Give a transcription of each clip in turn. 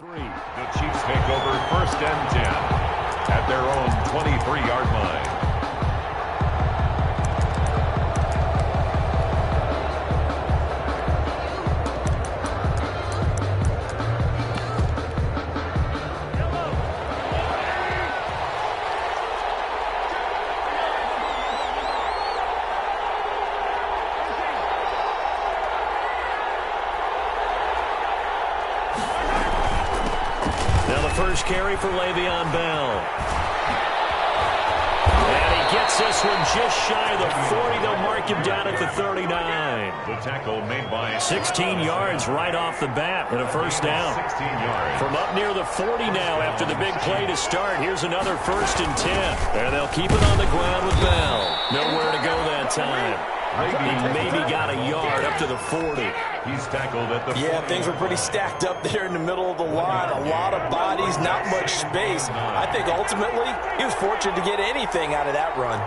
The Chiefs take over 1st and 10 at their own 23-yard line. First carry for Le'Veon Bell. And he gets this one just shy of the 40. They'll mark him down at the 39. The tackle made by 16 yards right off the bat and a first down. 16 yards. From up near the 40 now after the big play to start. Here's another 1st and 10. And they'll keep it on the ground with Bell. Nowhere to go that time. He maybe got a yard up to the 40. He's tackled at the 40. Yeah, things were pretty stacked up there in the middle of the line. A lot of bodies, not much space. I think ultimately he was fortunate to get anything out of that run.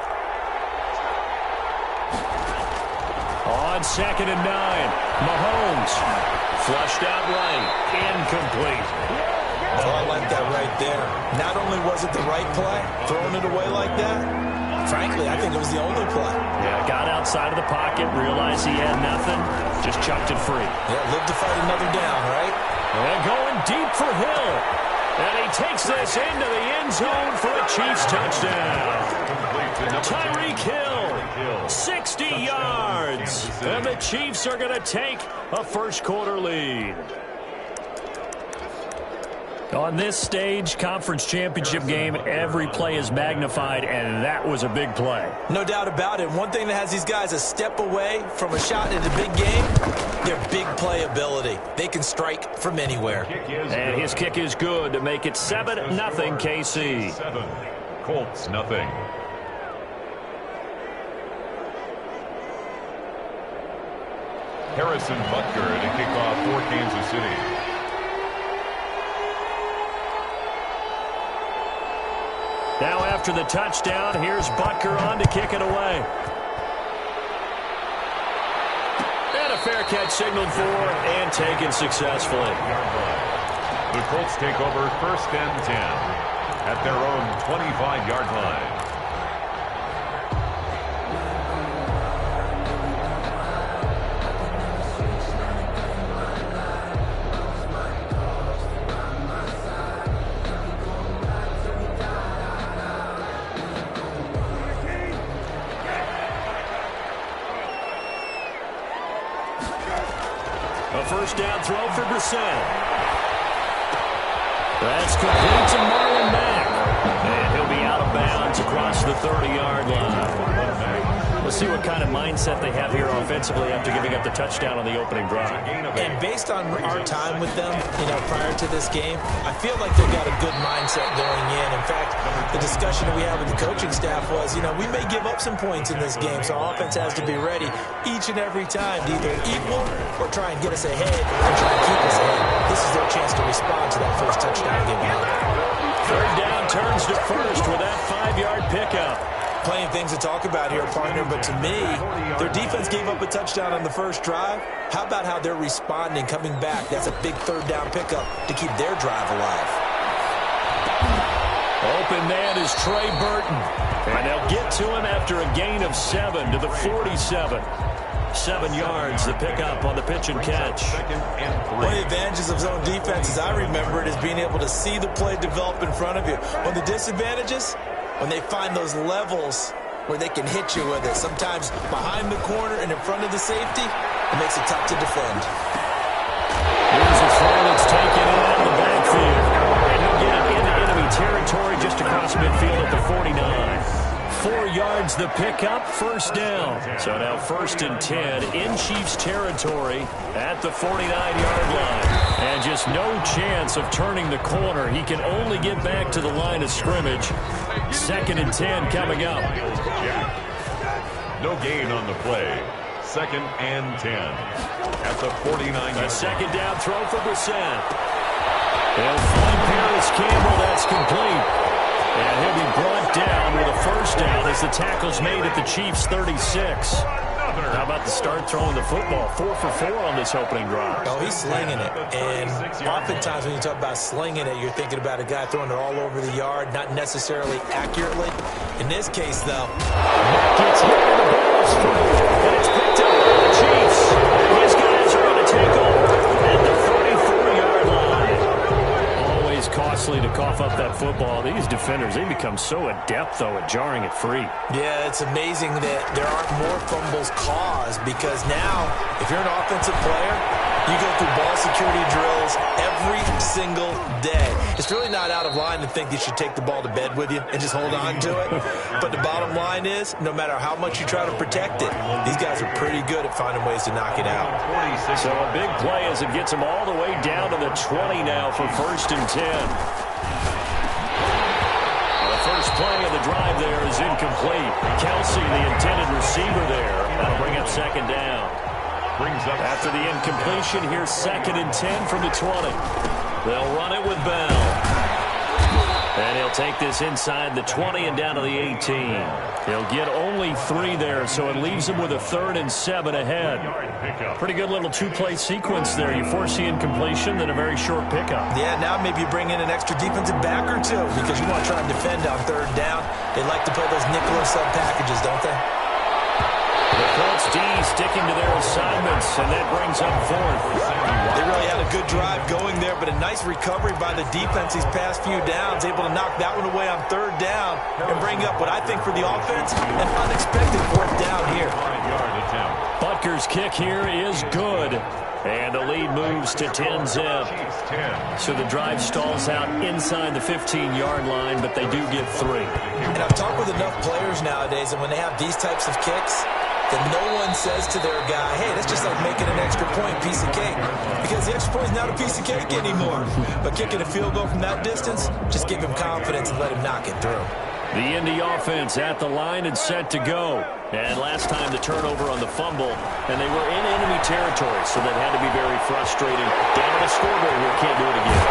On 2nd and 9, Mahomes flushed out right, incomplete. Oh, I like that right there. Not only was it the right play, throwing it away like that, frankly, I think it was the only play. Yeah, got outside of the pocket, realized he had nothing, just chucked it free. Yeah, live to fight another down, right? And going deep for Hill. And he takes this into the end zone for a Chiefs touchdown. Tyreek Hill, 60 yards. And the Chiefs are going to take a first-quarter lead. On this stage, conference championship game, every play is magnified, and that was a big play. No doubt about it. One thing that has these guys a step away from a shot in a big game, their big play ability. They can strike from anywhere. And his kick is good to make it 7-0 KC. 7, Colts nothing. Harrison Butker to kick off for Kansas City. Now after the touchdown, here's Butker on to kick it away. And a fair catch signaled for and taken successfully. The Colts take over 1st and 10 at their own 25-yard line. First down throw for Brissett. That's complete to Marlon Mack. And he'll be out of bounds across the 30-yard line. We'll see what kind of mindset they have here offensively after giving up the touchdown on the opening drive. And based on our time with them, prior to this game, I feel like they've got a good mindset going in. In fact, the discussion we had with the coaching staff was, we may give up some points in this game, so our offense has to be ready each and every time to either equal or try and get us ahead and try and keep us ahead. This is their chance to respond to that first touchdown given up. 3rd down turns to 1st with that 5-yard pickup. Plenty of things to talk about here, partner, but to me, their defense gave up a touchdown on the first drive. How about how they're responding, coming back? That's a big 3rd down pickup to keep their drive alive. Open man is Trey Burton. And they'll get to him after a gain of 7 to the 47. 7 yards, the pickup on the pitch and catch. One of the advantages of zone defense, as I remember it, is being able to see the play develop in front of you. One of the disadvantages, when they find those levels where they can hit you with it, sometimes behind the corner and in front of the safety, it makes it tough to defend. Here's a throw that's taken out of the backfield. And he'll get it into enemy territory just across midfield at the 49. 4 yards the pickup, 1st down. So now 1st and 10 in Chiefs territory at the 49-yard line. And just no chance of turning the corner. He can only get back to the line of scrimmage. 2nd and 10 coming up. No gain on the play. 2nd and 10 at the 49-yard line. A 2nd down throw for Brissett. They'll find Paris Campbell. That's complete. And he'll be brought down with a 1st down as the tackle's made at the Chiefs' 36. How about the start throwing the football? 4 for 4 on this opening drive. Oh, he's slinging it. And oftentimes when you talk about slinging it, you're thinking about a guy throwing it all over the yard, not necessarily accurately. In this case, though, gets hit and the ball is free. And it's picked up by the Chiefs. These guys are going to take over at the 44-yard line. Always costly to cough up that football. These defenders, they become so adept, though, at jarring it free. yeah, it's amazing that there aren't more fumbles caused because now, if you're an offensive player, you go through ball security drills every single day. It's really not out of line to think you should take the ball to bed with you and just hold on to it. But the bottom line is, no matter how much you try to protect it, these guys are pretty good at finding ways to knock it out. So a big play as it gets them all the way down to the 20 now for 1st and 10. The first play of the drive there is incomplete. Kelsey, the intended receiver there. That'll bring up 2nd down. After the incompletion, here's 2nd and 10 from the 20. They'll run it with Bell. And he'll take this inside the 20 and down to the 18. He'll get only 3 there, so it leaves him with a 3rd and 7 ahead. Pretty good little 2-play sequence there. You force the incompletion, then a very short pickup. Yeah, now maybe you bring in an extra defensive back or two because you want to try and defend on 3rd down. They like to play those nickel or sub packages, don't they? The Colts D sticking to their assignments, and that brings up 4th. They really had a good drive going there, but a nice recovery by the defense these past few downs, able to knock that one away on 3rd down and bring up what I think for the offense, an unexpected 4th down here. Butker's kick here is good, and the lead moves to 10-zip. So the drive stalls out inside the 15-yard line, but they do get 3. And I've talked with enough players nowadays, and when they have these types of kicks, that no one says to their guy, hey, that's just like making an extra point, piece of cake. Because the extra point is not a piece of cake anymore. But kicking a field goal from that distance, just give him confidence and let him knock it through. The Indy offense at the line and set to go. And last time the turnover on the fumble, and they were in enemy territory, so that had to be very frustrating. Down on the scoreboard here, can't do it again.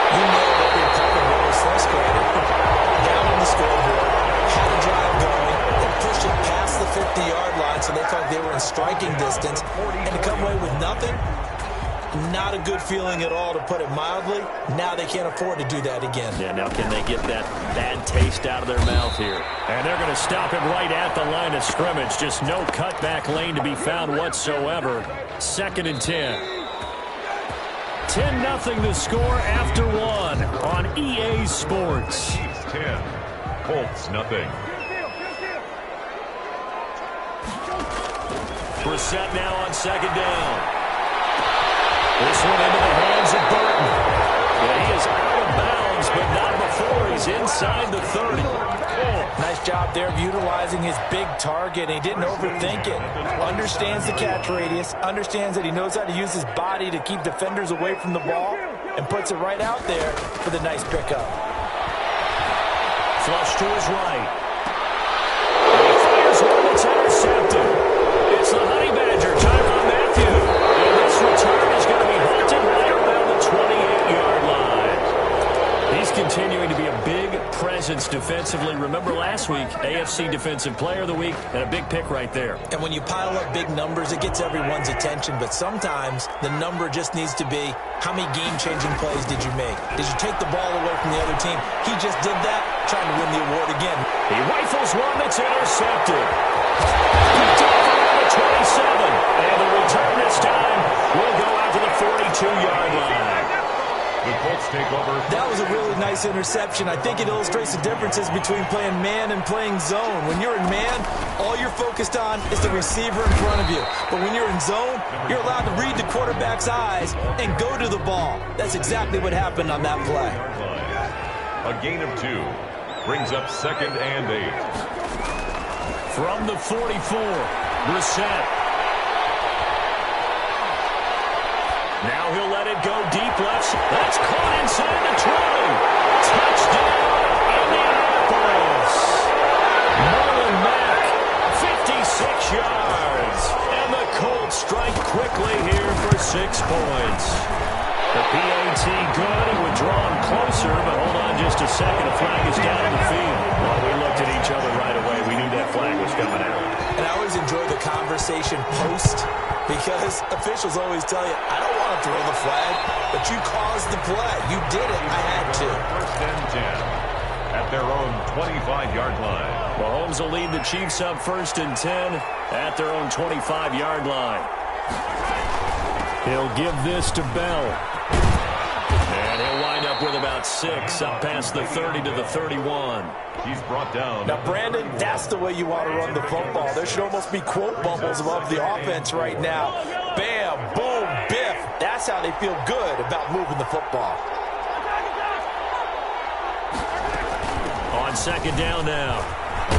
You know that they're part of what was frustrating. Down on the scoreboard, had a drive going, and pushed it past the 50-yard line, so they thought they were in striking distance, and to come away with nothing, not a good feeling at all, to put it mildly. Now they can't afford to do that again. Yeah, now can they get that bad taste out of their mouth here? And they're going to stop it right at the line of scrimmage. Just no cutback lane to be found whatsoever. 2nd and 10. 10-0 the score after 1 on EA Sports. Chiefs 10, Colts nothing. Brissett now on 2nd down. This one into the hands of Burton. Yeah, he is out of bounds, but not before he's inside the 30. Nice job there of utilizing his big target. He didn't overthink it. Understands the catch radius. Understands that he knows how to use his body to keep defenders away from the ball. And puts it right out there for the nice pickup. Flush to his right. And he fires one that's intercepted. It's the Honey Badger, Tyrann Mathieu. And this return is going to be hunted right around the 28-yard line. He's continuing to be a big presence defensively. Remember last week, AFC Defensive Player of the Week, and a big pick right there. And when you pile up big numbers, it gets everyone's attention. But sometimes the number just needs to be, how many game-changing plays did you make? Did you take the ball away from the other team? He just did that, trying to win the award again. He rifles one that's intercepted. Picked off around the 27. And the return this time will go out to the 42-yard line. The Colts take over. That was a really nice interception. I think it illustrates the differences between playing man and playing zone. When you're in man, all you're focused on is the receiver in front of you. But when you're in zone, you're allowed to read the quarterback's eyes and go to the ball. That's exactly what happened on that play. A gain of 2 brings up 2nd and 8. From the 44, Brissett. Now he'll let it go deep left. That's caught inside the 20. Touchdown, Indianapolis. Marlon Mack, 56 yards. And the Colts strike quickly here for 6 points. The PAT good and would draw him closer, but hold on just a second. A flag is down in the field. Well, we looked at each other right away. We knew that flag was coming out. And I always enjoy the conversation conversation post, because officials always tell you, I don't want to throw the flag, but you caused the play. You did it. I had to. First and 10 at their own 25-yard line. Mahomes will lead the Chiefs up first and 10 at their own 25-yard line. He'll give this to Bell. And he'll wind up with about 6 up past the 30 to the 31. He's brought down. Now, Brandon, that's the way you want to run the football. There should almost be quote bubbles above the offense right now. Bam, boom, biff. That's how they feel good about moving the football. On second down now,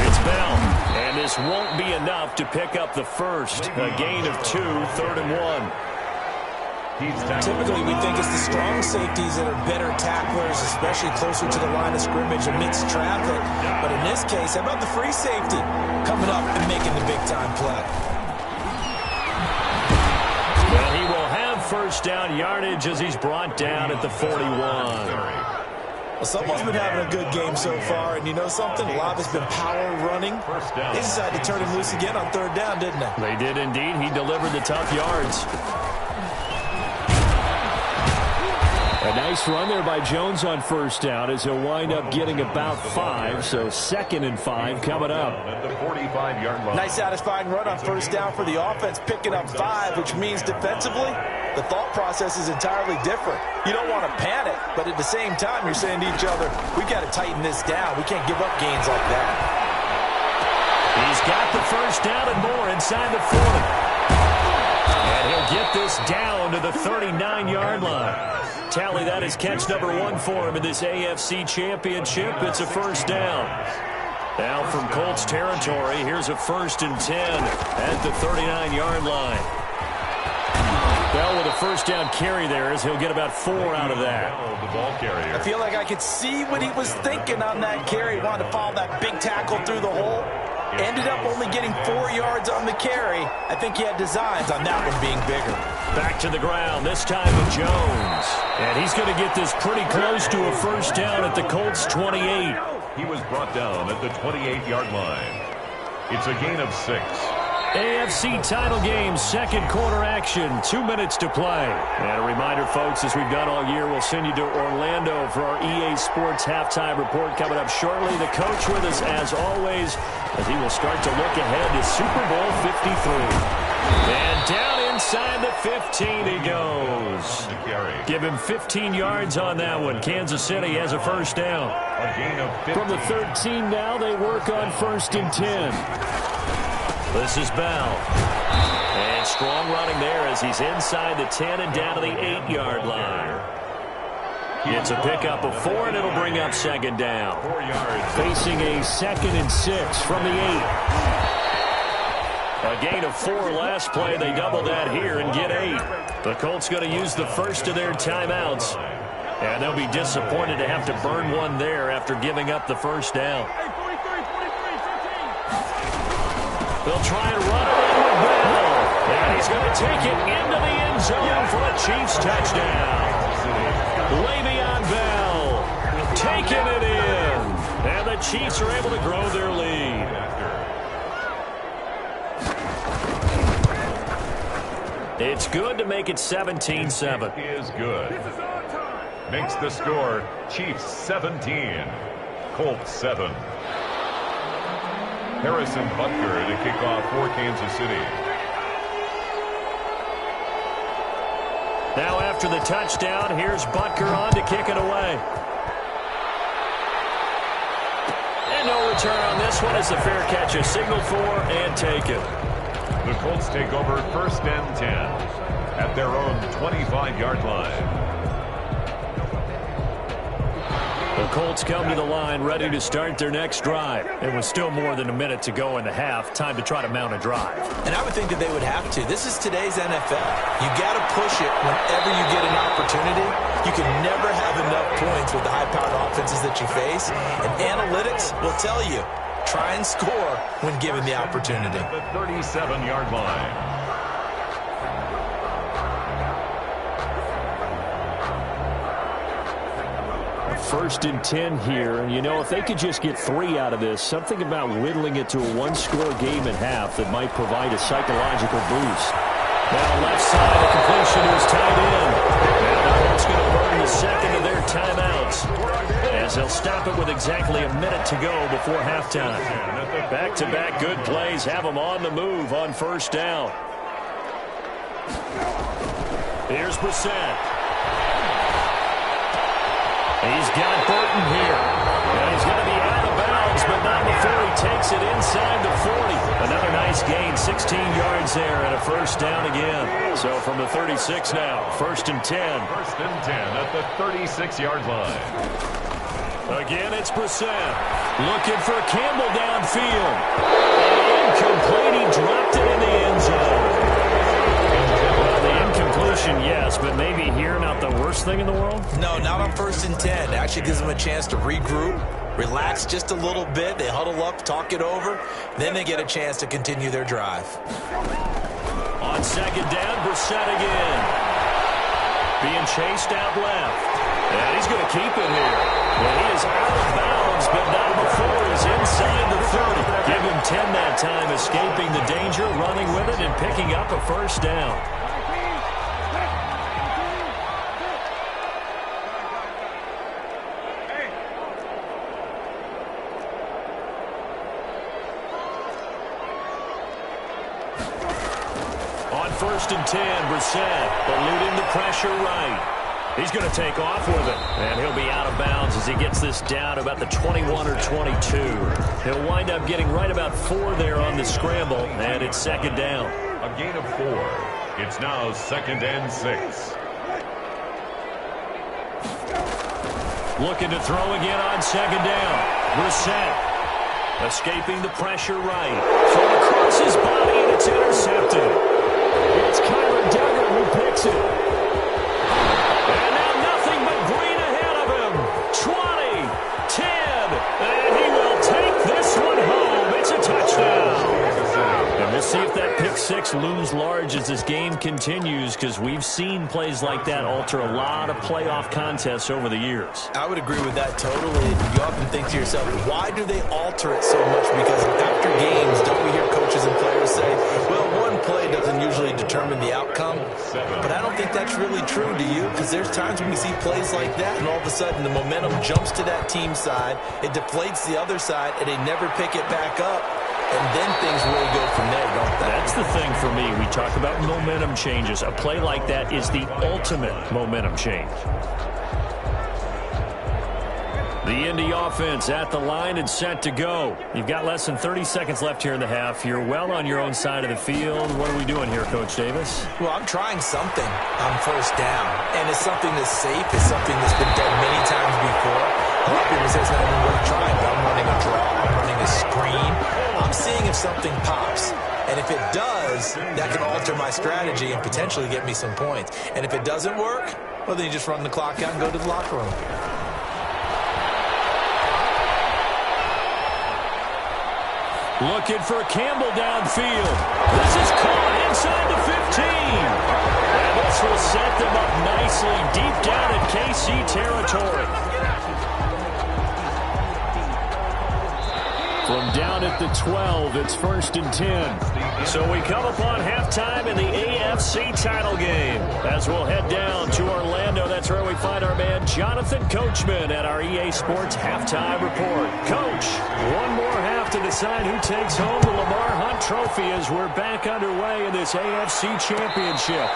it's Bell. And this won't be enough to pick up the first. A gain of 2, 3rd and 1. Typically, we think it's the strong safeties that are better tacklers, especially closer to the line of scrimmage amidst traffic. But in this case, how about the free safety coming up and making the big-time play? Well, he will have first down yardage as he's brought down at the 41. Well, someone's been having a good game so far, and you know something? A lot has been power running. They decided to turn him loose again on 3rd down, didn't they? They did indeed. He delivered the tough yards. A nice run there by Jones on first down as he'll wind up getting about 5. So 2nd and 5 coming up. At the 45-yard line. Nice satisfying run on first down for the offense, picking up 5, which means defensively, the thought process is entirely different. You don't want to panic, but at the same time, you're saying to each other, we've got to tighten this down. We can't give up gains like that. He's got the first down and more inside the 40. And he'll get this down to the 39-yard line. Tally, that is catch number 1 for him in this AFC Championship. It's a first down. Now from Colts territory, here's a 1st and 10 at the 39-yard line. Bell with a first down carry there as he'll get about 4 out of that. The ball carrier. I feel like I could see what he was thinking on that carry. Wanted to follow that big tackle through the hole. Ended up only getting 4 yards on the carry. I think he had designs on that one being bigger. Back to the ground, this time with Jones. And he's going to get this pretty close to a first down at the Colts 28. He was brought down at the 28-yard line. It's a gain of 6. AFC title game, 2nd quarter action, 2 minutes to play. And a reminder, folks, as we've done all year, we'll send you to Orlando for our EA Sports halftime report coming up shortly. The coach with us, as always, as he will start to look ahead to Super Bowl 53. And down inside the 15 he goes. Give him 15 yards on that one. Kansas City has a first down. A gain of 15. From the 13 now, they work on 1st and 10. This is Bell. And strong running there as he's inside the 10 and down to the 8-yard line. It's a pickup of 4, and it'll bring up 2nd down. 4 yards. Facing a 2nd and 6 from the 8. A gain of 4 last play. They double that here and get 8. The Colts going to use the first of their timeouts. And they'll be disappointed to have to burn one there after giving up the first down. They'll try and run it in with Bell. And he's going to take it into the end zone for a Chiefs touchdown. Le'Veon Bell taking it in. And the Chiefs are able to grow their lead. It's good to make it 17-7. Is good. Makes the score Chiefs 17, Colts 7. Harrison Butker to kick off for Kansas City. Now after the touchdown, here's Butker on to kick it away. And no return on this one as the fair catch is signaled for and taken. The Colts take over 1st and 10 at their own 25-yard line. The Colts come to the line ready to start their next drive. It was still more than a minute to go in the half. Time to try to mount a drive. And I would think that they would have to. This is today's NFL. You got to push it whenever you get an opportunity. You can never have enough points with the high-powered offenses that you face. And analytics will tell you, try and score when given the opportunity. The 37-yard line. first and 10 here. And, you know, if they could just get 3 out of this, something about whittling it to a one-score game at half that might provide a psychological boost. Now left side, the completion is tied in. And the Colts going to burn the second of their timeouts, as they'll stop it with exactly a minute to go before halftime. Back-to-back good plays have them on the move on first down. Here's Brissett. He's got Burton here. And he's going to be out of bounds, but not before he takes it inside the 40. Another nice gain, 16 yards there, and a first down again. So from the 36 now, first and 10. First and 10 at the 36-yard line. Again, it's Brissett. Looking for Campbell downfield. Incomplete. He dropped it in the end zone. Well, the incompletion, yes, but maybe here not the worst thing in the world? No, not on first and 10. It actually gives them a chance to regroup, relax just a little bit. They huddle up, talk it over. Then they get a chance to continue their drive. On second down, Brissett again. Being chased out left. And he's going to keep it here. And he is out of bounds, but not before he's inside the 30. Give him 10 that time, escaping the danger, running with it, and picking up a first down. On first and 10, Brissett eluding the pressure right. He's going to take off with it, and he'll be out of bounds as he gets this down about the 21 or 22. He'll wind up getting right about 4 there on the scramble, and it's second down. A gain of 4. It's now second and 6. Looking to throw again on second down. Brissett escaping the pressure right. Thrown across his body, and it's intercepted. It's Kyler Duggar who picks it. And now nothing but green ahead of him. 20, 10, and he will take this one home. It's a touchdown. And we'll see if that pick six looms large as this game continues, because we've seen plays like that alter a lot of playoff contests over the years. I would agree with that totally. You often think to yourself, why do they alter it so much? Because after games, don't we hear coaches and players say, well, one play doesn't usually determine the outcome. But I don't think that's really true, do you? Because there's times when we see plays like that, and all of a sudden the momentum jumps to that team side, it deflates the other side, and they never pick it back up. And then things really go from there, don't they? That's the thing for me. We talk about momentum changes. A play like that is the ultimate momentum change. The Indy offense at the line and set to go. You've got less than 30 seconds left here in the half. You're well on your own side of the field. What are we doing here, Coach Davis? Well, I'm trying something on first down. And it's something that's safe. It's something that's been done many times before. A lot of people say it's not even worth trying, but I'm running a draw. I'm running a screen. I'm seeing if something pops. And if it does, that can alter my strategy and potentially get me some points. And if it doesn't work, well, then you just run the clock out and go to the locker room. Looking for Campbell downfield. This is caught inside the 15. And this will set them up nicely deep down in KC territory. From down at the 12, it's first and 10. So we come upon halftime in the AFC title game. As we'll head down to Orlando, that's where we find our man Jonathan Coachman at our EA Sports Halftime Report. Coach, one more half to decide who takes home the Lamar Hunt Trophy as we're back underway in this AFC Championship.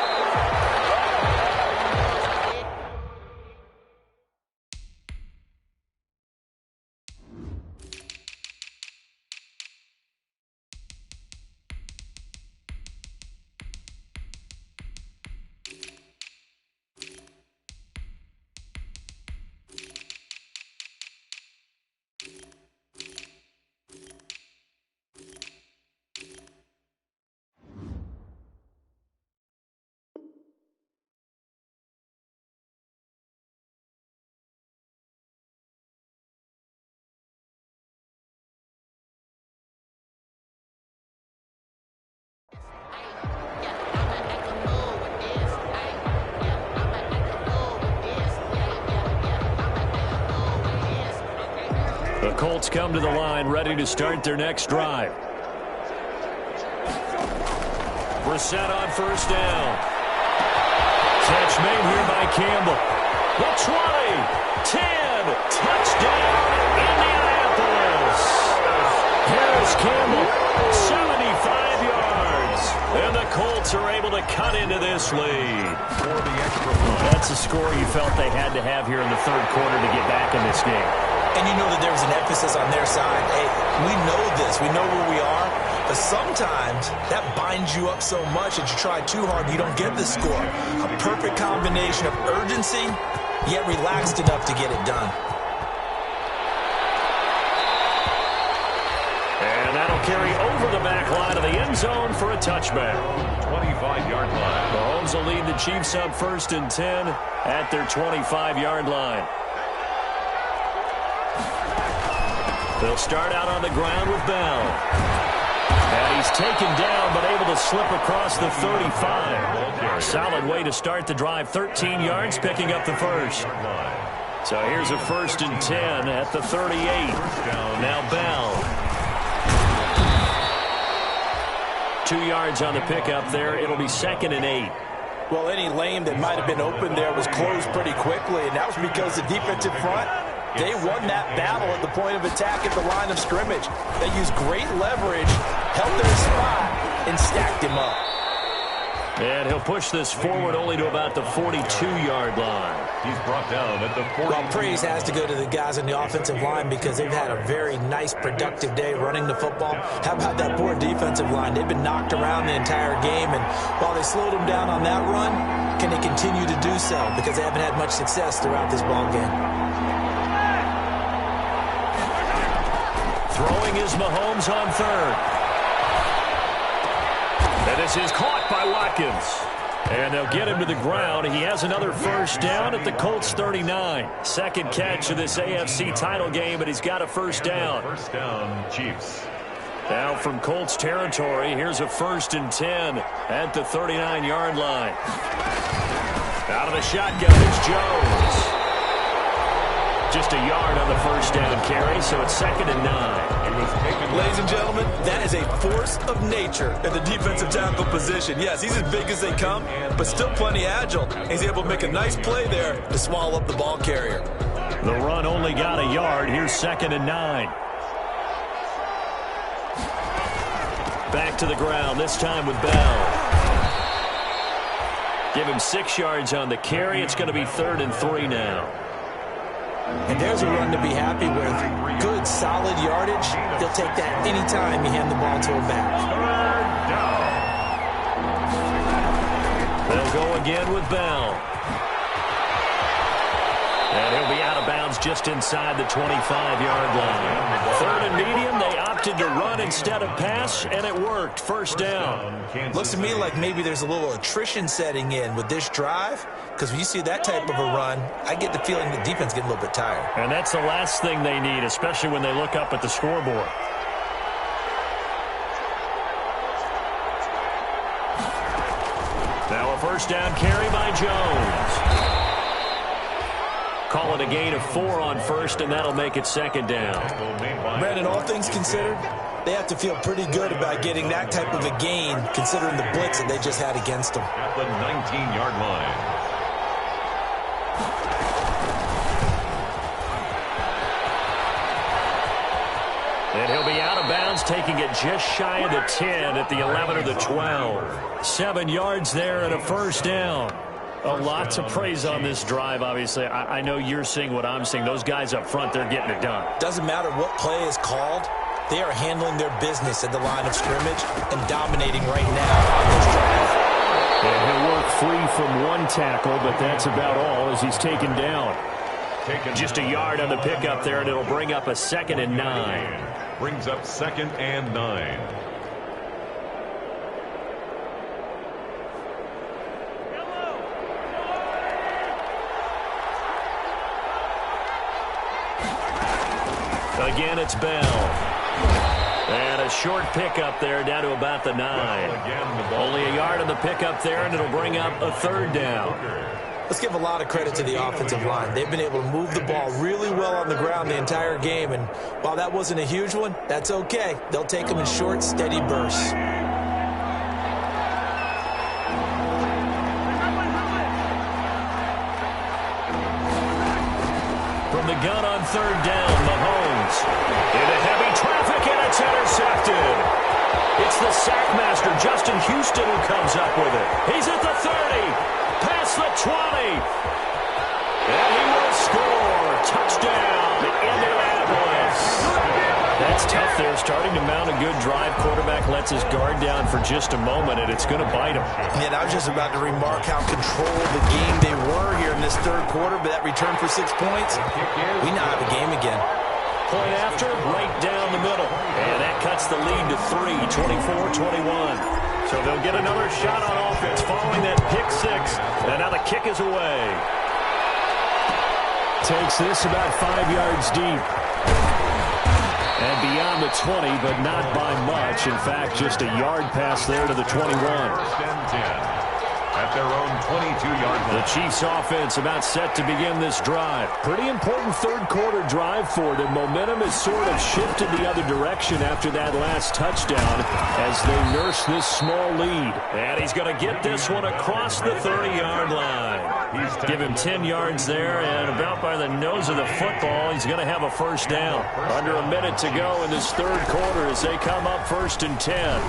The Colts come to the line ready to start their next drive. Brissett on first down. Catch made here by Campbell. The 20, 10, touchdown, Indianapolis. Here's Campbell, 75 yards. And the Colts are able to cut into this lead. For the extra point. That's a score you felt they had to have here in the third quarter to get back in this game. And you know that there was an emphasis on their side. Hey, we know this. We know where we are. But sometimes that binds you up so much that you try too hard and you don't get the score. A perfect combination of urgency, yet relaxed enough to get it done. And that'll carry over the back line of the end zone for a touchback. 25-yard line. Mahomes will lead the Chiefs up 1st and 10 at their 25-yard line. They'll start out on the ground with Bell. And he's taken down, but able to slip across the 35. Solid way to start the drive. 13 yards, picking up the first. So here's a 1st and 10 at the 38. Now Bell. 2 yards on the pickup there. It'll be 2nd and 8. Well, any lane that might have been open there was closed pretty quickly, and that was because the defensive front, they won that battle at the point of attack at the line of scrimmage. They used great leverage, held their spot, and stacked him up. And he'll push this forward only to about the 42-yard line. He's brought down at the 40. Well, praise has to go to the guys on the offensive line because they've had a very nice, productive day running the football. How about that poor defensive line? They've been knocked around the entire game, and while they slowed them down on that run, can they continue to do so? Because they haven't had much success throughout this ball game. Throwing is Mahomes on third. And this is caught by Watkins. And they'll get him to the ground. He has another first down at the Colts 39. Second catch of this AFC title game, but he's got a first down. First down, Chiefs. Now from Colts territory, here's a 1st and 10 at the 39-yard line. Out of the shotgun, it's Jones. Just a yard on the first down carry, so it's 2nd and 9. Ladies and gentlemen, that is a force of nature at the defensive tackle position. Yes, he's as big as they come, but still plenty agile. He's able to make a nice play there to swallow up the ball carrier. The run only got a yard. Here's 2nd and 9. Back to the ground, this time with Bell. Give him 6 yards on the carry. It's going to be 3rd and 3 now. And there's a run to be happy with. Good, solid yardage. They'll take that any time you hand the ball to a back. They'll go again with Bell. And he'll be out of bounds just inside the 25-yard line. 3rd and medium, they opted to run instead of pass, and it worked. First down. Looks to me like maybe there's a little attrition setting in with this drive, because when you see that type of a run, I get the feeling the defense getting a little bit tired. And that's the last thing they need, especially when they look up at the scoreboard. Now a first down carry by Jones. Call it a gain of 4 on first, and that'll make it 2nd down. Brandon, all things considered, they have to feel pretty good about getting that type of a gain, considering the blitz that they just had against them. At the 19-yard line. And he'll be out of bounds, taking it just shy of the 10 at the 11 or the 12. 7 yards there and a first down. Oh, lots of praise on this drive, obviously. I know you're seeing what I'm seeing. Those guys up front, they're getting it done. Doesn't matter what play is called. They are handling their business at the line of scrimmage and dominating right now on this drive. And he'll work free from one tackle, but that's about all as he's taken down. Just a yard on the pickup there, and it'll bring up a 2nd and 9. Brings up 2nd and 9. Again, it's Bell. And a short pickup there down to about the 9. Only a yard on the pickup there, and it'll bring up a 3rd down. Let's give a lot of credit to the offensive line. They've been able to move the ball really well on the ground the entire game, and while that wasn't a huge one, that's okay. They'll take them in short, steady bursts. From the gun on third down, Mahomes into heavy traffic, and it's intercepted. It's the sackmaster, Justin Houston, who comes up with it. He's at the 30, past the 20, and he will score. Touchdown, Indianapolis. That's tough there, starting to mount a good drive. Quarterback lets his guard down for just a moment, and it's going to bite him. And I was just about to remark how controlled the game they were here in this third quarter, but that return for 6 points, we now have a game again. Point after, right down the middle. And that cuts the lead to 3, 24-21. So they'll get another shot on offense following that pick six. And now the kick is away. Takes this about 5 yards deep. And beyond the 20, but not by much. In fact, just a yard pass there to the 21. First and 10. At their own 22-yard line. The Chiefs offense about set to begin this drive. Pretty important third quarter drive for them. Momentum has sort of shifted the other direction after that last touchdown as they nurse this small lead. And he's going to get this one across the 30-yard line. Give him 10 yards there, and about by the nose of the football, he's going to have a first down. Under a minute to go in this third quarter as they come up 1st and 10.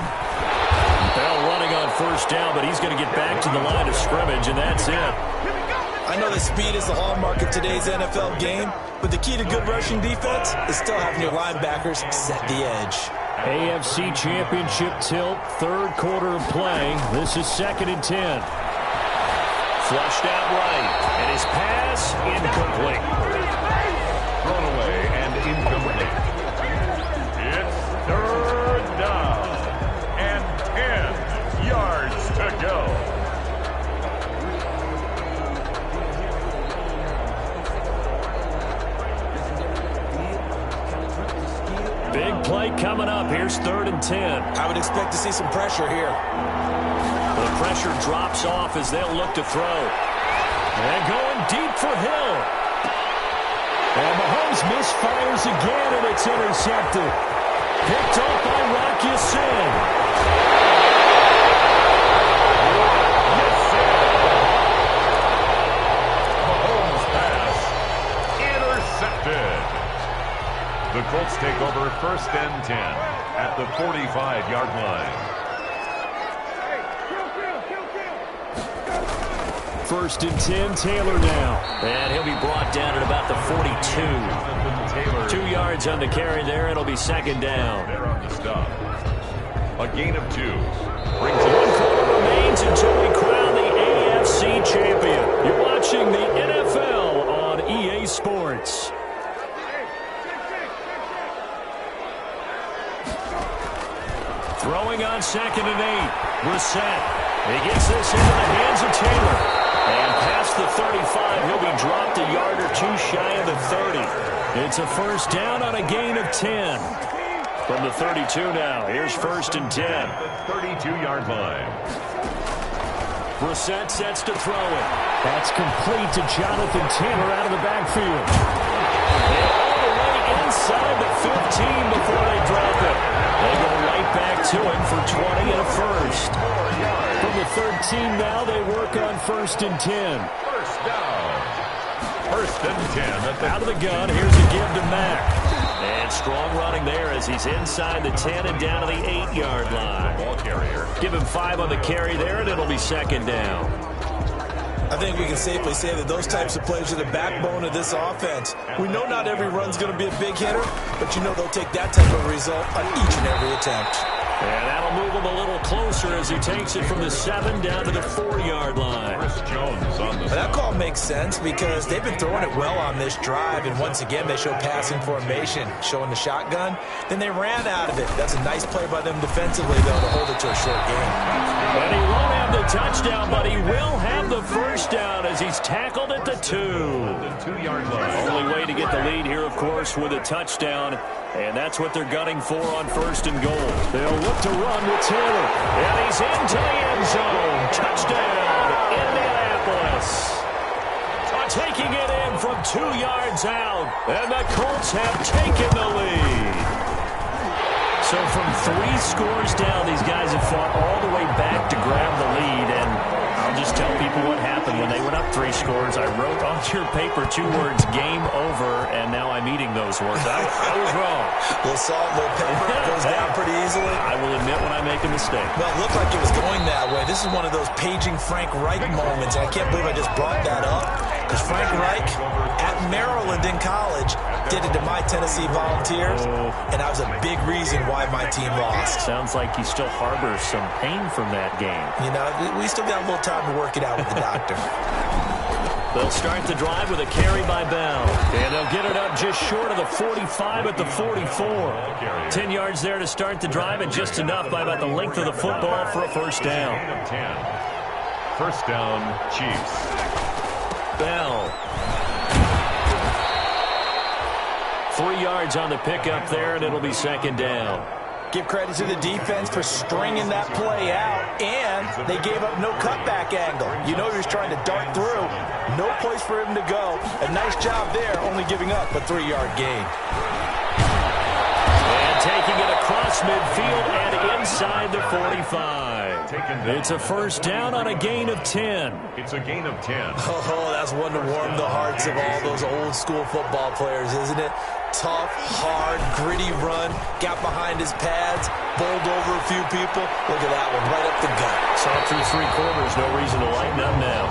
Bell running on first down, but he's going to get back to the line of scrimmage, and that's it. I know that speed is the hallmark of today's NFL game, but the key to good rushing defense is still having your linebackers set the edge. AFC Championship tilt, third quarter of play. This is 2nd and 10. Flushed out right, and his pass incomplete. Thrown away and incomplete. It's third down. 10 yards to go. Big play coming up. Here's 3rd and 10. I would expect to see some pressure here. The pressure drops off as they'll look to throw. And going deep for Hill. And Mahomes misfires again, and it's intercepted. Picked off by Rock Ya-Sin. The Colts take over 1st and 10 at the 45-yard line. 1st and 10, Taylor now. And he'll be brought down at about the 42. 2 yards on the carry there. It'll be 2nd down. They're on the stop. A gain of 2. Brings it. 1 quarter remains until we crown the AFC champion. You're watching the NFL on EA Sports. Throwing on 2nd and 8. Brissett. He gets this into the hands of Taylor. And past the 35, he'll be dropped a yard or 2 shy of the 30. It's a first down on a gain of 10. From the 32 now, here's 1st and 10. 32-yard line. Brissett sets to throw it. That's complete to Jonathan Taylor out of the backfield. And all the way inside the 15 before they drop it. They go right back to him for 20 and a first. From the 13 now, they work on 1st and 10. First down. 1st and 10. Out of the gun, here's a give to Mack. And strong running there as he's inside the 10 and down to the 8-yard line. Ball carrier. Give him 5 on the carry there, and it'll be 2nd down. I think we can safely say that those types of plays are the backbone of this offense. We know not every run's going to be a big hitter, but you know they'll take that type of result on each and every attempt. And that'll move him a little closer as he takes it from the 7 down to the 4-yard line. Chris Jones on the that call makes sense because they've been throwing it well on this drive, and once again they show passing formation, showing the shotgun. Then they ran out of it. That's a nice play by them defensively, though, to hold it to a short game. And he won't have the touchdown, but he will have the first down as he's tackled at the 2. The 2-yard line. Only way to get the lead here, of course, with a touchdown. And that's what they're gunning for on 1st and goal. They'll look to run with Taylor. And he's into the end zone. Touchdown, Indianapolis. taking it in from 2 yards out. And the Colts have taken the lead. So from 3 scores down, these guys have fought all the way back to grab the lead. And I'll just tell people what happened when they went up 3 scores. I wrote on your paper 2 words, game over, and now I'm eating those words. I was wrong. A little salt, a little pepper, goes down pretty easily. I will admit when I make a mistake. Well, it looked like it was going that way. This is one of those paging Frank Reich moments, and I can't believe I just brought that up. Because Frank Reich, at Maryland in college, did it to my Tennessee Volunteers, and that was a big reason why my team lost. Sounds like he still harbors some pain from that game. You know, we still got a little time to work it out with the doctor. They'll start the drive with a carry by Bell. And they'll get it up just short of the 45 at the 44. 10 yards there to start the drive, and just enough by about the length of the football for a first down. First down, Chiefs. Bell. 3 yards on the pickup there, and it'll be second down. Give credit to the defense for stringing that play out, and they gave up no cutback angle. You know he was trying to dart through. No place for him to go. A nice job there, only giving up a 3-yard gain. And taking it across midfield and inside the 45. It's a first down on a gain of 10. It's a gain of 10. Oh, that's one to warm the hearts of all those old school football players, isn't it? Tough, hard, gritty run, got behind his pads, bowled over a few people. Look at that one, right up the gut. Saw through 3 quarters, no reason to lighten up now.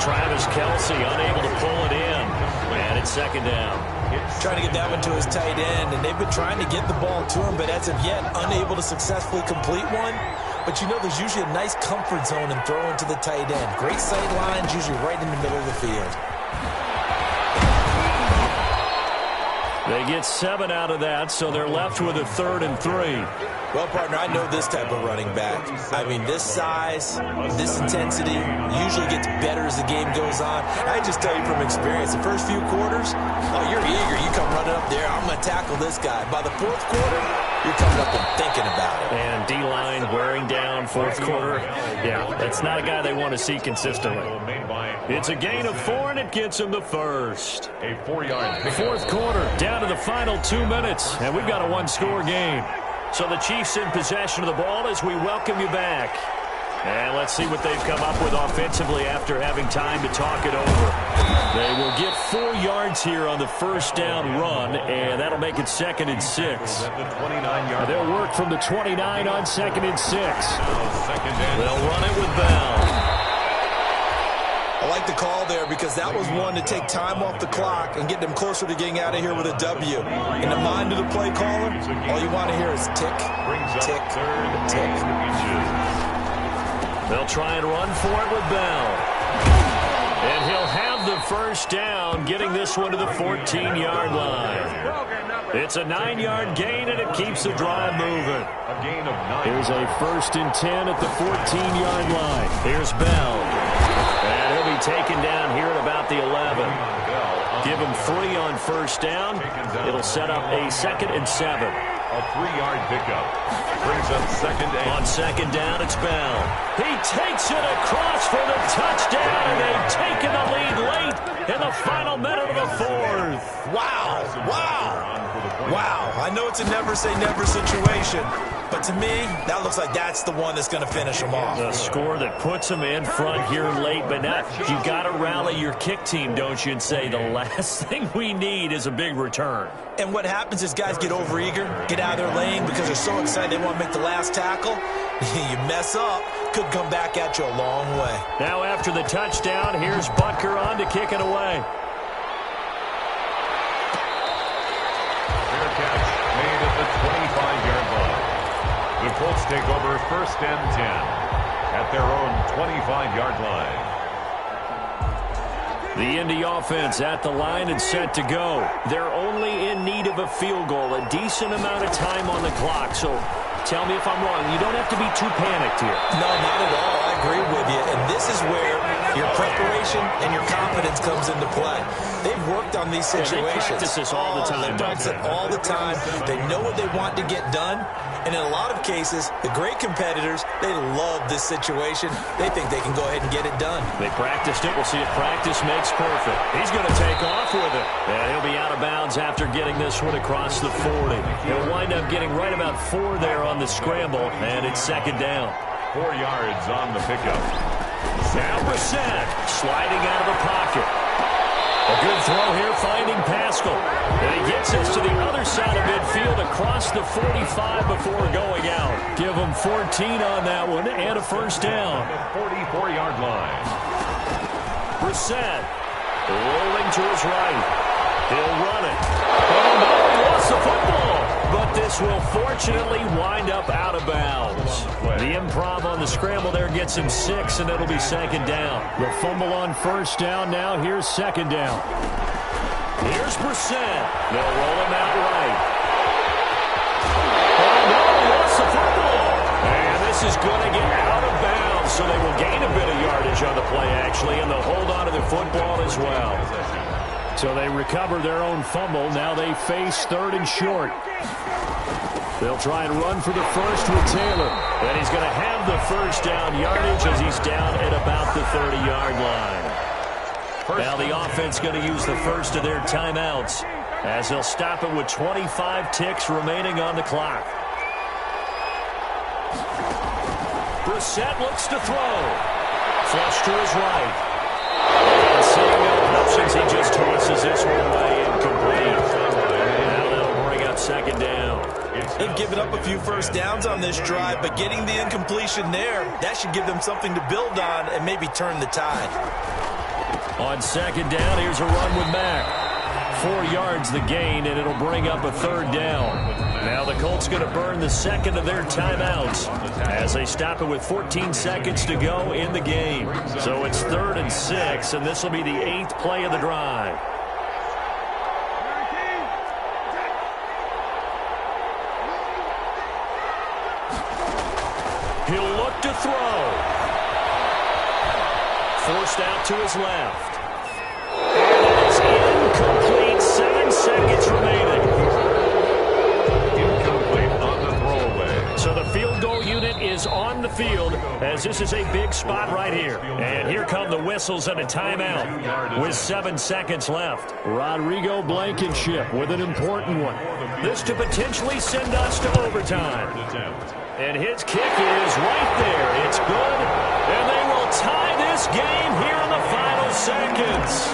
Travis Kelce unable to pull it in, and it's second down. Trying to get that one to his tight end, and they've been trying to get the ball to him, but as of yet, unable to successfully complete one. But you know, there's usually a nice comfort zone in throwing to the tight end. Great sight lines, usually right in the middle of the field. They get 7 out of that, so they're left with a 3rd and 3. Well, partner, I know this type of running back. I mean, this size, this intensity usually gets better as the game goes on. I just tell you from experience, the first few quarters, oh, you're eager. You come running up there, I'm going to tackle this guy. By the 4th quarter, you're coming up and thinking about it. And D-line wearing down 4th quarter. Yeah, that's not a guy they want to see consistently. It's a gain of 4, and it gets him the first. A 4-yard pickup. 4th quarter, down to the final 2 minutes, and we've got a 1-score game. So the Chiefs in possession of the ball as we welcome you back. And let's see what they've come up with offensively after having time to talk it over. They will get 4 yards here on the first down run, and that'll make it 2nd and 6. They'll work from the 29 on 2nd and 6. They'll run it with Bell. I like the call there because that was one to take time off the clock and get them closer to getting out of here with a W. In the mind of the play caller, all you want to hear is tick, tick, tick. They'll try and run for it with Bell. And he'll have the first down, getting this one to the 14-yard line. It's a 9-yard gain, and it keeps the drive moving. A gain of 9. Here's a 1st and 10 at the 14-yard line. Here's Bell. And he'll be taken down here at about the 11. Give him 3 on first down. It'll set up a 2nd and 7. A 3-yard pickup. Brings up 2nd and... On 2nd down, it's Bell. He takes it across for the touchdown, and they've taken the lead late in the final minute of the 4th. Wow. Wow. I know it's a never-say-never situation, but to me, that looks like that's the one that's going to finish them off. A score that puts them in front here late, but now you got to rally your kick team, don't you, and say the last thing we need is a big return. And what happens is guys get overeager, get out of their lane because they're so excited they want to make the last tackle. You mess up, could come back at you a long way. Now after the touchdown, here's Butker on to kick it away. Fair catch made at the 25-yard line. The Colts take over 1st and 10 at their own 25-yard line. The Indy offense at the line and set to go. They're only in need of a field goal, a decent amount of time on the clock. So tell me if I'm wrong. You don't have to be too panicked here. No, not at all. I agree with you. And this is where Your preparation and your confidence comes into play. They've worked on these situations. They practice this all the time. They practice it all the time. They know what they want to get done. And in a lot of cases, the great competitors, they love this situation. They think they can go ahead and get it done. They practiced it. We'll see if practice makes perfect. He's going to take off with it. And he'll be out of bounds after getting this one across the 40. He'll wind up getting right about 4 there on the scramble, and it's second down. 4 yards on the pickup. Now Brissett sliding out of the pocket. A good throw here, finding Pascal. And he gets us to the other side of midfield across the 45 before going out. Give him 14 on that one and a first down. 44-yard line. Brissett rolling to his right. He'll run it. Oh, no, he lost the football. But this will fortunately wind up out of bounds. The improv on the scramble there gets him 6, and it'll be second down. The fumble on first down now. Here's second down. Here's Brissett. They'll roll him out right. Oh, no, he lost the football. And this is going to get out of bounds, so they will gain a bit of yardage on the play, actually, and they'll hold on to the football as well. So they recover their own fumble. Now they face third and short. They'll try and run for the first with Taylor. And he's going to have the first down yardage as he's down at about the 30-yard line. Now the offense going to use the first of their timeouts as they'll stop it with 25 ticks remaining on the clock. Brissett looks to throw. Flush to his right. And seeing no options, he just tosses this one away incomplete. Now that'll bring up second down. They've given up a few first downs on this drive, but getting the incompletion there, that should give them something to build on and maybe turn the tide. On second down, here's a run with Mack. 4 yards the gain, and it'll bring up a third down. Now the Colts going to burn the second of their timeouts as they stop it with 14 seconds to go in the game. So it's 3rd and 6, and this will be the 8th play of the drive. He'll look to throw. Forced out to his left. And it's incomplete. 7 seconds remaining. Incomplete on the throwaway. So the field goal unit is on the field as this is a big spot right here. And here come the whistles and a timeout with 7 seconds left. Rodrigo Blankenship with an important one. This to potentially send us to overtime. And his kick is right there. It's good. And they will tie this game here in the final seconds.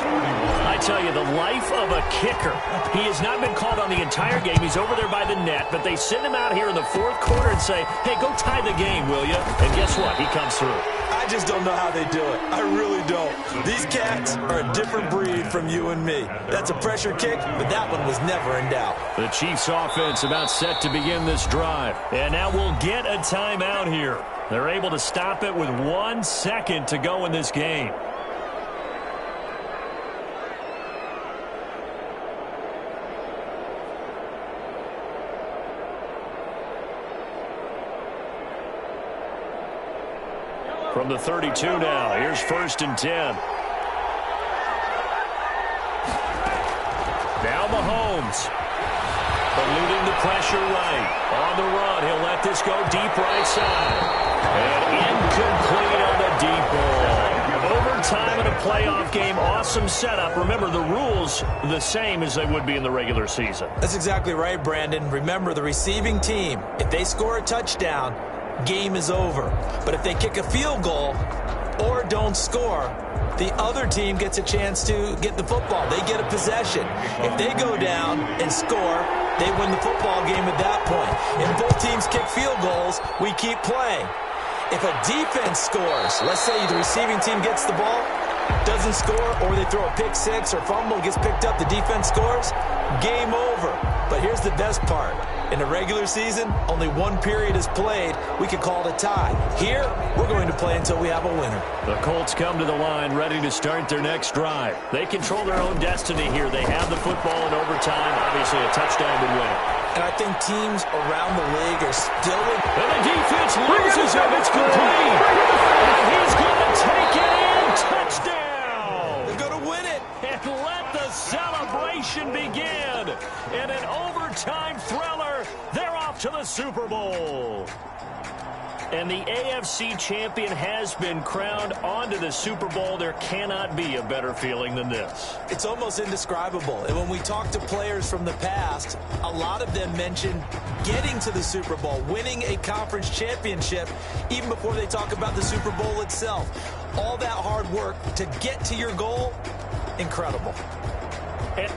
I tell you, the life of a kicker. He has not been called on the entire game. He's over there by the net, but they send him out here in the 4th quarter and say, hey, go tie the game, will you? And guess what? He comes through. I just don't know how they do it. I really don't. These cats are a different breed from you and me. That's a pressure kick, but that one was never in doubt. The Chiefs offense about set to begin this drive. And now we'll get a timeout here. They're able to stop it with 1 second to go in this game. From the 32 now, here's 1st and 10. Now Mahomes. Eluding the pressure right. On the run, he'll let this go deep right side. And incomplete on the deep ball. Overtime in a playoff game, awesome setup. Remember, the rules the same as they would be in the regular season. That's exactly right, Brandon. Remember, the receiving team, if they score a touchdown, game is over. But if they kick a field goal or don't score, the other team gets a chance to get the football. They get a possession. If they go down and score, they win the football game at that point. If both teams kick field goals, we keep playing. If a defense scores, let's say the receiving team gets the ball, doesn't score, or they throw a pick six or fumble, gets picked up, the defense scores, game over. But here's the best part. In the regular season, only 1 period is played. We could call it a tie. Here, we're going to play until we have a winner. The Colts come to the line ready to start their next drive. They control their own destiny here. They have the football in overtime. Obviously, a touchdown would win it. And I think teams around the league are still in. And the defense loses him. It's complete. And he's going to take it in. And touchdown! They're going to win it. And let the celebration begin. In an overtime thriller, they're off to the Super Bowl. And the AFC champion has been crowned. Onto the Super Bowl. There cannot be a better feeling than this. It's almost indescribable. And when we talk to players from the past, a lot of them mention getting to the Super Bowl, winning a conference championship, even before they talk about the Super Bowl itself. All that hard work to get to your goal, incredible. And